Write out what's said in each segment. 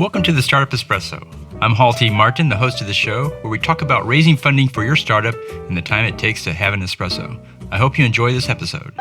Welcome to the Startup Espresso. I'm Hall T. Martin, the host of the show, where we talk about raising funding for your startup and the time it takes to have an espresso. I hope you enjoy this episode.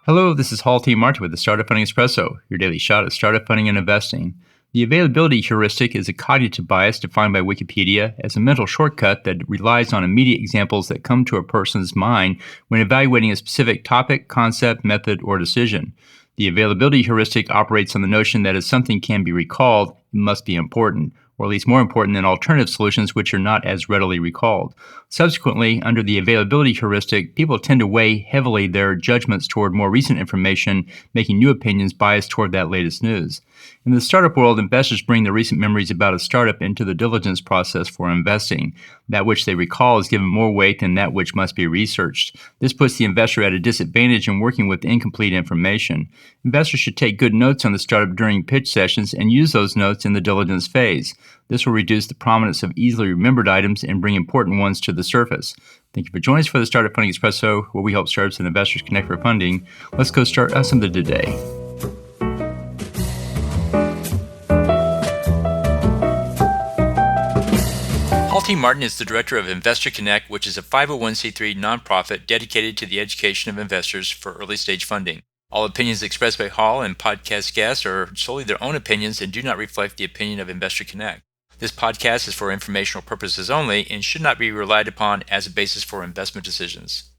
Hello, this is Hall T. Martin with the Startup Funding Espresso, your daily shot at startup funding and investing. The availability heuristic is a cognitive bias defined by Wikipedia as a mental shortcut that relies on immediate examples that come to a person's mind when evaluating a specific topic, concept, method, or decision. The availability heuristic operates on the notion that if something can be recalled, it must be important, or at least more important than alternative solutions which are not as readily recalled. Subsequently, under the availability heuristic, people tend to weigh heavily their judgments toward more recent information, making new opinions biased toward that latest news. In the startup world, investors bring their recent memories about a startup into the diligence process for investing. That which they recall is given more weight than that which must be researched. This puts the investor at a disadvantage in working with incomplete information. Investors should take good notes on the startup during pitch sessions and use those notes in the diligence phase. This will reduce the prominence of easily remembered items and bring important ones to the surface. Thank you for joining us for the Startup Funding Espresso, where we help startups and investors connect for funding. Let's go start something today. Hall T. Martin is the director of Investor Connect, which is a 501c3 nonprofit dedicated to the education of investors for early-stage funding. All opinions expressed by Hall and podcast guests are solely their own opinions and do not reflect the opinion of Investor Connect. This podcast is for informational purposes only and should not be relied upon as a basis for investment decisions.